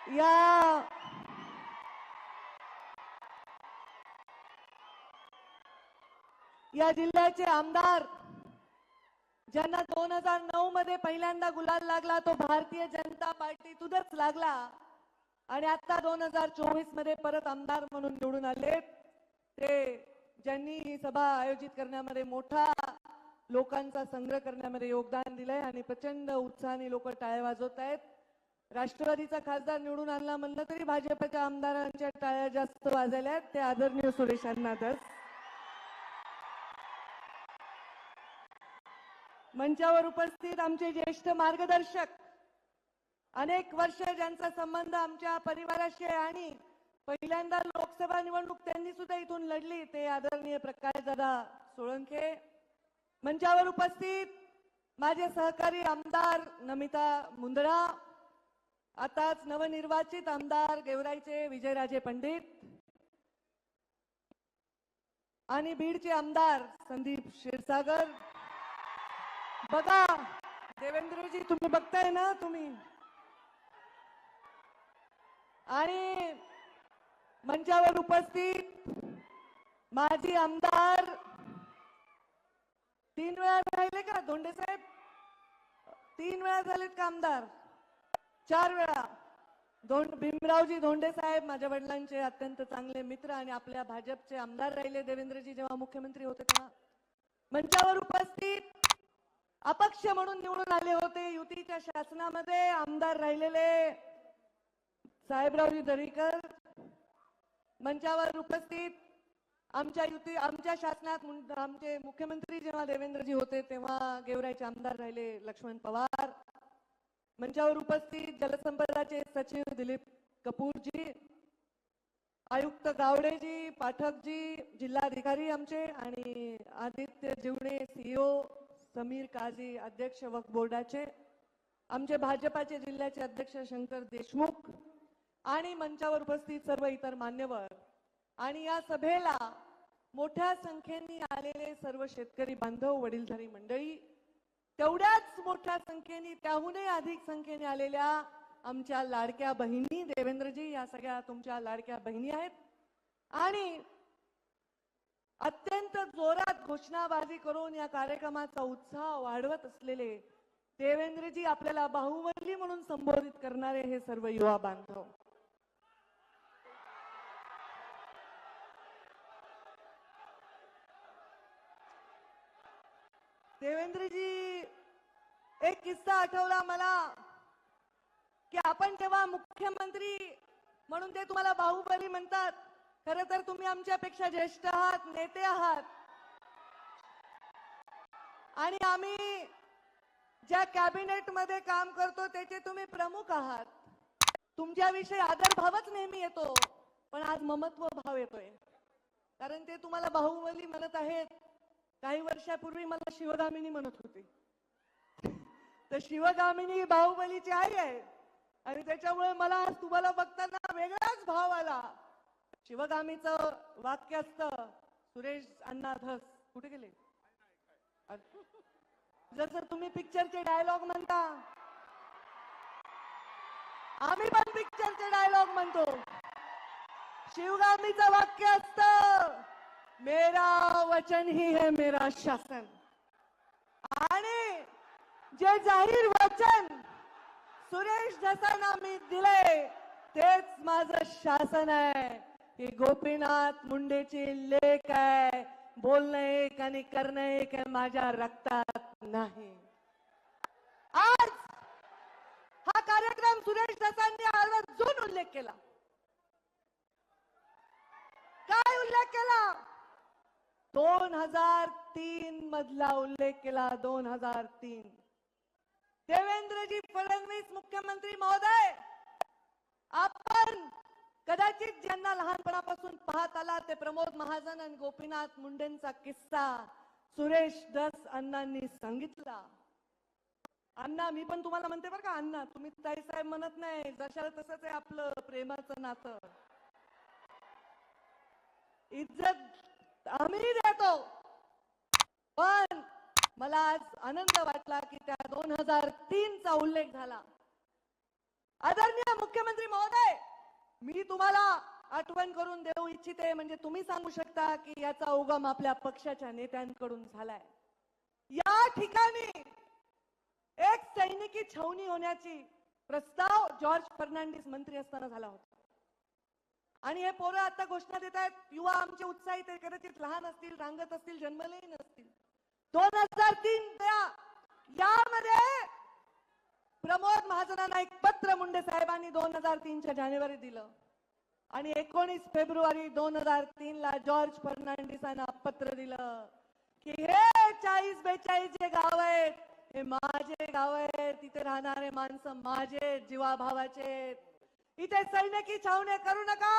या या जिल्ह्याचे आमदार ज्यांना 2009 मध्ये पहिल्यांदा गुलाल लागला तो भारतीय जनता पार्टीतूनच लागला आणि आता 2024 मध्ये परत आमदार म्हणून निवडून आले। ते ज्यांनी ही सभा आयोजित करण्यामध्ये मोठा लोकांचा संग्रह करण्यामध्ये योगदान दिलंय आणि प्रचंड उत्साहाने लोक टाळ्या वाजवत आहेत। राष्ट्रवादीचा खासदार निवडून आणला म्हणलं तरी भाजपच्या आमदारांच्या टाळ्या जास्त वाजल्या आहेत। ते आदरणीय सुरेश अण्णा धस। मंचावर उपस्थित आमचे ज्येष्ठ मार्गदर्शक, अनेक वर्ष ज्यांचा संबंध आमच्या परिवाराशी आहे आणि पहिल्यांदा लोकसभा निवडणूक त्यांनी सुद्धा इथून लढली, ते आदरणीय प्रकाश दादा सोळंके। मंचावर उपस्थित माझे सहकारी आमदार नमिता मुंदडा, आताच नवनिर्वाचित आमदार गेवराईचे विजयराजे पंडित आणि बीडचे आमदार संदीप क्षीरसागर। बघा देवेंद्रजी, तुम्ही बघताय ना तुम्ही। आणि मंचावर उपस्थित माजी आमदार, 3 वेळा राहिले का धोंडे साहेब? 3 वेळा झालेत का आमदार? 4 वेळा। भीमरावजी धोंडे साहेब माझ्या वडिलांचे अत्यंत चांगले मित्र आणि आपल्या भाजपचे आमदार राहिले देवेंद्रजी जेव्हा मुख्यमंत्री होते तेव्हा। मंचावर उपस्थित अपक्ष म्हणून निवडून आले होते, युतीच्या शासनामध्ये आमदार राहिलेले साहेबरावजी दरेकर। मंचावर उपस्थित आमच्या शासनात आमचे मुख्यमंत्री जेव्हा देवेंद्रजी होते तेव्हा गेवराईचे आमदार राहिले लक्ष्मण पवार। मंचावर उपस्थित जलसंपदाचे सचिव दिलीप कपूरजी, आयुक्त गावडेजी, पाठकजी, जिल्हाधिकारी आमचे आणि आदित्य जीवणे सीईओ, समीर काझी अध्यक्ष वक्फ बोर्डाचे, आमचे भाजपाचे जिल्ह्याचे अध्यक्ष शंकर देशमुख आणि मंचावर उपस्थित सर्व इतर मान्यवर आणि या सभेला मोठ्या संख्येने आलेले सर्व शेतकरी बांधव, वडीलधारी मंडळी, तेवढ्याच मोठ्या संख्येने त्याहूनही अधिक संख्येने आलेल्या आमच्या लाडक्या बहिणी देवेंद्रजी, या सगळ्या तुमच्या लाडक्या बहिणी आहेत आणि अत्यंत जोरात घोषणाबाजी करून या कार्यक्रमाचा उत्साह वाढवत असलेले देवेंद्रजी, आपल्याला बाहुबली म्हणून संबोधित करणारे हे सर्व युवा बांधव। देवेंद्रजी, एक किस्सा आठवला मला की आपण जेव्हा मुख्यमंत्री म्हणून ते तुम्हाला बाहुबली म्हणतात, खरं तर तुम्ही आमच्यापेक्षा ज्येष्ठ आहात, नेते आहात आणि आम्ही ज्या कॅबिनेट मध्ये काम करतो त्याचे तुम्ही प्रमुख आहात। तुमच्याविषयी आदरभावच नेहमी येतो, पण आज ममत्व भाव येतोय, कारण ते तुम्हाला बाहुबली म्हणत आहेत। काही वर्षापूर्वी मला शिवगामिनी म्हणत होती, तर शिवगामिनी बाहुबलीची आई आहे आणि त्याच्यामुळे मला आज तुम्हाला बघताना वेगळाच भाव आला। शिवगामीचं वाक्य असतं, सुरेश अण्णा धस कुठे गेले? जसं तुम्ही पिक्चरचे डायलॉग म्हणता, आम्ही पण पिक्चरचे डायलॉग म्हणतो। शिवगामीचं वाक्य असतं, मेरा वचन ही है मेरा शासन, आणि जे जाहीर वचन सुरेश धसांना मी दिले तेच माझं शासन आहे। ही गोपीनाथ मुंडेची लेख आहे, बोलणं एक आणि करणं एक आहे, माझ्या रक्तात नाही। आज हा कार्यक्रम सुरेश धसांनी आवर्जून उल्लेख केला। काय उल्लेख केला? 2003 मधला उल्लेख केला। 2003 देवेंद्रजी फडणवीस मुख्यमंत्री महोदय, आपण कदाचित ज्यांना लहानपणापासून पाहत आला ते प्रमोद महाजन आणि गोपीनाथ मुंडेंचा किस्सा सुरेश धस अण्णांनी सांगितला। अण्णा, मी पण तुम्हाला म्हणते बरं का अण्णा, तुम्ही ताई साहेब म्हणत नाही, जशाला तसंच आहे आपलं प्रेमाचं नातं। इज्जत आम्ही देतो, पण मला आज आनंद वाटला की त्या 2003 चा उल्लेख झाला। आदरणीय मुख्यमंत्री महोदय, मी तुम्हाला आठवण करून देऊ इच्छिते, म्हणजे तुम्ही सांगू शकता की याचा उगम आपल्या पक्षाच्या नेत्यांकडून झालाय. या ठिकाणी एक सैनिकी छावणी होण्याची प्रस्ताव जॉर्ज फर्नांडिस मंत्री असताना झाला होता. आणि हे पोरं आता घोषणा देत आहेत, युवा आमचे उत्साहित आहे, कदाचित लहान असतील, रांगत असतील, जन्मलेही नसतील. 2003 यामध्ये प्रमोद महाजनांना एक पत्र मुंडे साहेबांनी 2003च्या जानेवारी दिलं आणि 19 फेब्रुवारी 2003 ला जॉर्ज फर्नांडिसांना पत्र दिलं की हे 40-42 जे गाव आहेत हे माझे गाव आहेत, तिथे राहणारे माणसं माझे जीवाभावाचे, इथे सैनिकी छावण्या करू नका,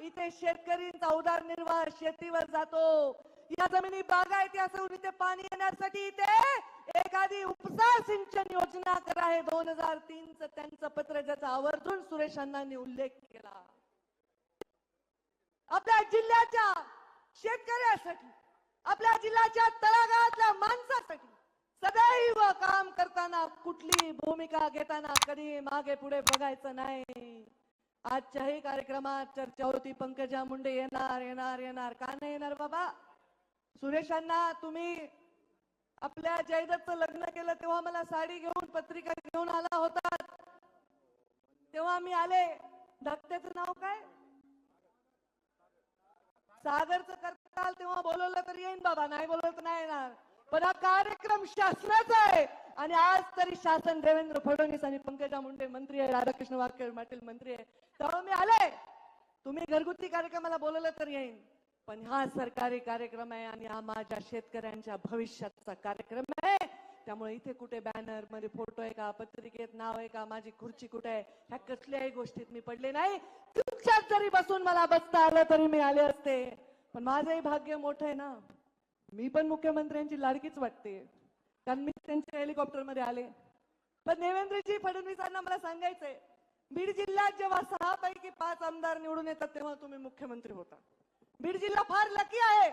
इथे शेतकरींचा उदरनिर्वाह शेतीवर जातो, या जमिनी बागायती असून इथे पाणी येण्यासाठी इथे एखादी उपसा सिंचन योजना करा. हे 2003चं त्यांचं पत्र, ज्याचा आवर्जून सुरेश अण्णांनी उल्लेख केला. आपल्या जिल्ह्याच्या शेतकऱ्यासाठी, आपल्या जिल्ह्याच्या तळागाळातल्या माणसासाठी सदैव काम करताना, कुठली भूमिका घेताना कधी मागे पुढे बघायचं नाही. आजच्याही कार्यक्रमात चर्चा होती, पंकजा मुंडे येणार येणार येणार, का नाही येणार बाबा? सुरेशांना तुम्ही आपल्या जयदत्तचं लग्न केलं तेव्हा मला साडी घेऊन पत्रिका घेऊन आला होता, तेव्हा मी आले. धाकट्याचं नाव काय? सागरचं करताल तेव्हा बोलवलं तर येईन बाबा, नाही बोलवलं तर नाही येणार. पण हा कार्यक्रम शासनाचा आहे आणि आज तरी शासन देवेंद्र फडणवीस आणि पंकजा मुंडे मंत्री आहे, राधाकृष्ण वारके पाटील मंत्री आहे, तेव्हा मी आले. तुम्ही घरगुती कार्यक्रमाला बोलवलं तर येईन, पण हा सरकारी कार्यक्रम आहे आणि हा माझ्या शेतकऱ्यांच्या भविष्याचा कार्यक्रम आहे. त्यामुळे इथे कुठे बॅनर मध्ये फोटो आहे का, पत्रिकेत नाव आहे का, माझी खुर्ची कुठे आहे, ह्या कसल्याही गोष्टीत मी पडले नाही. तुमच्यात जरी बसून मला बसता आलं तरी मी आले असते. पण माझंही भाग्य मोठं आहे ना, मी पण मुख्यमंत्र्यांची लाडकीच वाटते, कारण मी त्यांच्या हेलिकॉप्टर मध्ये आले. पण देवेंद्रजी फडणवीसांना मला सांगायचंय, बीड जिल्ह्यात जेव्हा 6 पैकी 5 आमदार निवडून येतात तेव्हा तुम्ही मुख्यमंत्री होता. बीड जिल्हा फार लकी आहे,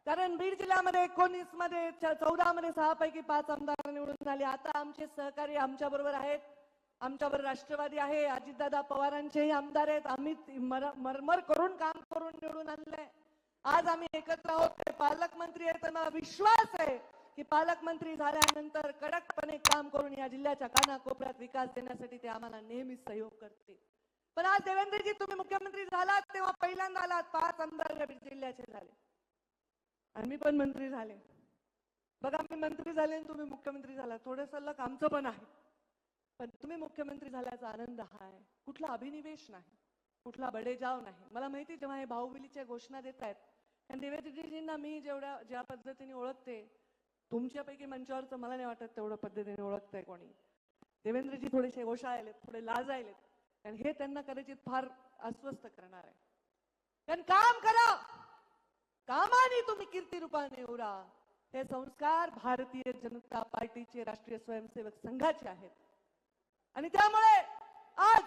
कारण बीड जिल्ह्यामध्ये 19 मध्ये 14 मध्ये 6 पैकी 5 आमदार निवडून आले. आता आमचे सहकारी आमच्या बरोबर आहेत, आमच्याबरोबर राष्ट्रवादी आहे, अजितदादा पवारांचेही आमदार आहेत. आम्ही मरमर करून काम करून निवडून आणलंय. आज आम्ही एकत्र आहोत. ते पालकमंत्री आहेत, मला विश्वास आहे की पालकमंत्री झाल्यानंतर कडकपणे काम करून या जिल्ह्याच्या कानाकोपऱ्यात विकास देण्यासाठी ते आम्हाला नेहमी सहयोग करतील. पण आज देवेंद्रजी तुम्ही मुख्यमंत्री झालात तेव्हा पहिल्यांदा आलात, 5 आमदार या जिल्ह्याचे झाले आणि मी पण मंत्री झाले. बघा, मी मंत्री झाले आणि तुम्ही मुख्यमंत्री झाला, थोडंसं लक आमचं पण आहे. पण तुम्ही मुख्यमंत्री झाल्याचा आनंद हा आहे, कुठला अभिनिवेश नाही, कुठला बडेजाव नाही. मला माहिती जेव्हा हे भाऊबिलीच्या घोषणा देत आहेत, कारण देवेंद्रजींना मी ज्या पद्धतीने ओळखते, तुमच्यापैकी मंचावरचं मला नाही वाटत तेवढं पद्धतीने ओळखतंय कोणी. देवेंद्रजी थोडेसे ओशाळलेत, थोडे लाजायलेत, कारण हे त्यांना कदाचित फार अस्वस्थ करणार आहे. कारण काम करा, कामाने तुम्ही कीर्ती रूपाने उरा, हे संस्कार भारतीय जनता पार्टीचे राष्ट्रीय स्वयंसेवक संघाचे आहेत. आणि त्यामुळे आज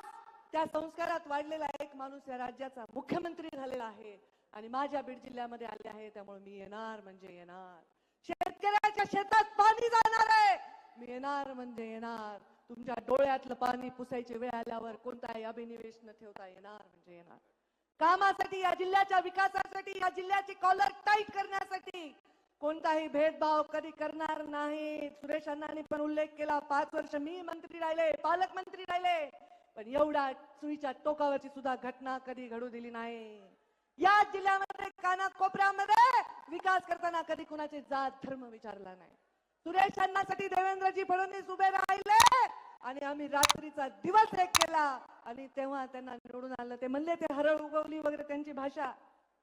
त्या संस्कारात वाढलेला एक माणूस या राज्याचा मुख्यमंत्री झालेला आहे आणि माझ्या बीड जिल्ह्यामध्ये आले आहे. त्यामुळे मी येणार म्हणजे येणार. शेतकऱ्याच्या शेतात पाणी जाणार आहे, मी येणार म्हणजे येणार. तुमच्या डोळ्यातलं पाणी पुसायची वेळ आल्यावर कोणताही अभिनिवेश न ठेवता येणार म्हणजे येणार. कामासाठी, या जिल्ह्याच्या विकासासाठी, या जिल्ह्याची कॉलर टाईट करण्यासाठी कोणताही भेदभाव कधी करणार नाही. सुरेश अण्णांनी पण उल्लेख केला, 5 वर्ष मी मंत्री राहिले, पालकमंत्री राहिले, पण एवढा सुईच्या टोकावरची सुद्धा घटना कधी घडू दिली नाही. या जिल्ह्यामध्ये कानाकोपऱ्यामध्ये विकास करताना कधी कुणाचे जात धर्म विचारला नाही. सुरेश अण्णांसाठी देवेंद्रजी फडणवीस उभे राहिले आणि आम्ही रात्रीचा दिवस एक केला आणि तेव्हा त्यांना निवडून आलं. ते म्हणले ते हरळ उगवली वगैरे, त्यांची भाषा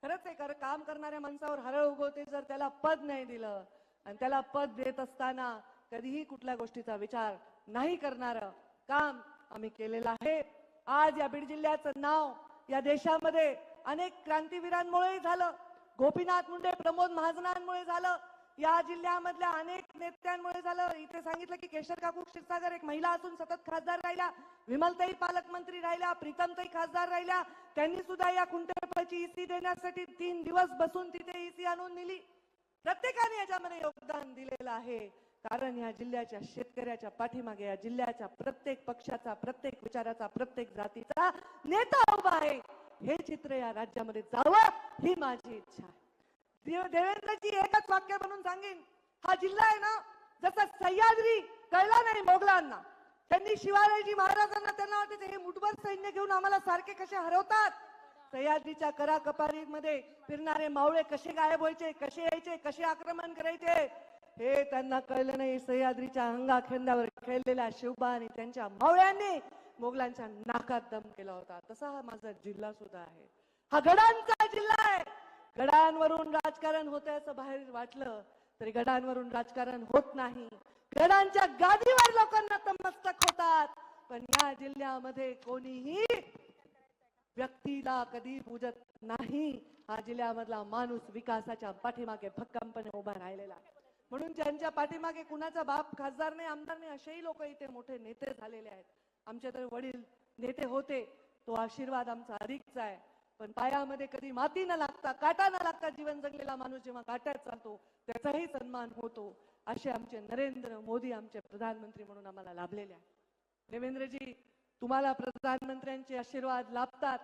खरंच आहे. काम करणाऱ्या माणसावर हरळ उगवते जर त्याला पद नाही दिलं, आणि त्याला पद देत असताना कधीही कुठल्या गोष्टीचा विचार नाही करणारं काम आम्ही केलेलं आहे. आज या बीड जिल्ह्याचं नाव या देशामध्ये अनेक क्रांतीवीरांमुळे झालं, गोपीनाथ मुंडे, प्रमोद महाजनांमुळे झालं, या जिल्ह्यामधल्या अनेक नेत्यांमुळे झालं. इथे सांगितलं की केशर काकू क्षीरसागर एक महिला असून सतत खासदार राहिल्या, विमलताई पालकमंत्री राहिल्या, प्रीतमताई खासदार राहिल्या. त्यांनी सुद्धा या खुंटेपाची ईसी देण्यासाठी 3 दिवस बसून तिथे ईसी आणून दिली. प्रत्येकाने याच्यामध्ये योगदान दिलेलं आहे. कारण या जिल्ह्याच्या शेतकऱ्याच्या पाठीमागे या जिल्ह्याच्या प्रत्येक पक्षाचा, प्रत्येक विचाराचा, प्रत्येक जातीचा नेता उभा आहे. हे चित्र या राज्यामध्ये जावं ही माझी इच्छा आहे. देवेंद्रजी एकच वाक्य म्हणून सांगेन, हा जिल्हा आहे ना, जसा सह्याद्री कळला नाही मोगलांना, त्यांनी शिवाजी महाराजांना त्यांना वाटते हे मुठभर सैन्य घेऊन आम्हाला सारखे कसे हरवतात. सह्याद्रीच्या कराकपारीमध्ये फिरणारे मावळे कसे गायब व्हायचे, कसे यायचे, कसे आक्रमण करायचे हे त्यांना कळलं नाही. सह्याद्रीच्या अंगाखेंद्यावर खेळलेल्या शिवबा आणि त्यांच्या मावळ्यांनी मोगलांच्या नाकात दम केला होता. तसा हा माझा जिल्हा सुद्धा आहे. हा गडांचा जिल्हा आहे. गडांवरून राजकारण होतंय असं बाहेर वाटलं तरी गडांवरून राजकारण होत नाही. गडांच्या गादीवर लोकांना नतमस्तक होतात. पण या जिल्ह्यामध्ये कोणीही व्यक्तीला कधी पूजत नाही. हा जिल्ह्यामधला माणूस विकासाच्या पाठीमागे भक्कमपणे उभा राहिलेला आहे. म्हणून ज्यांच्या पाठीमागे कुणाचा बाप खासदार नाही, आमदार नाही, असेही लोक इथे मोठे नेते झालेले आहेत. आमचे तर वडील नेते होते, तो आशीर्वाद आमचा अधिकचा आहे. पण पायामध्ये कधी माती न लागता, काटा न लागता जीवन जगलेला माणूस जेव्हा काट्यात चालतो त्याचाही सन्मान होतो. असे आमचे नरेंद्र मोदी आमचे प्रधानमंत्री म्हणून आम्हाला लाभलेले आहेत. देवेंद्रजी, तुम्हाला प्रधानमंत्र्यांचे आशीर्वाद लाभतात.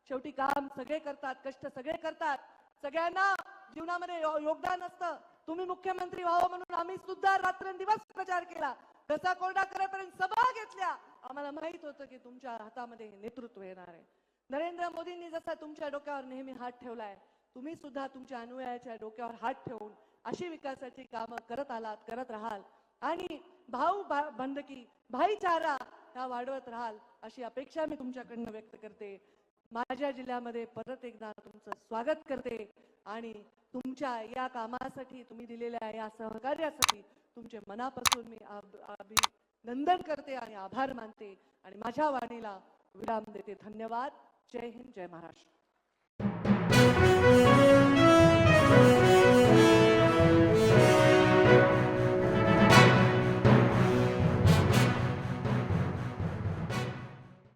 शेवटी काम सगळे करतात, कष्ट सगळे करतात. सगळ्यांना जीवनामध्ये योगदान असतं. तुम्ही मुख्यमंत्री व्हावं म्हणून आम्ही सुद्धा रात्रंदिवस प्रचार केला. कसा कोरडा करेपर्यंत सभा घेतल्या. आम्हाला माहित होतं की तुमच्या हातामध्ये हे नेतृत्व येणार आहे. नरेंद्र मोदींनी जसा तुमच्या डोक्यावर नेहमी हात ठेवलाय, तुम्ही सुद्धा तुमच्या अनुयायाच्या डोक्यावर हात ठेवून अशी विकासाची कामं करत आलात, करत राहाल आणि बंधकी, भाईचारा ह्या वाढवत राहाल अशी अपेक्षा मी तुमच्याकडनं व्यक्त करते. माझ्या जिल्ह्यामध्ये परत एकदा तुमचं स्वागत करते आणि तुमच्या या कामासाठी, तुम्ही दिलेल्या या सहकार्यासाठी तुमचे मनापासून मी अभिनंदन करते आणि आभार मानते आणि माझ्या वाणीला विराम देते. धन्यवाद. जय हिंद, जय महाराष्ट्र.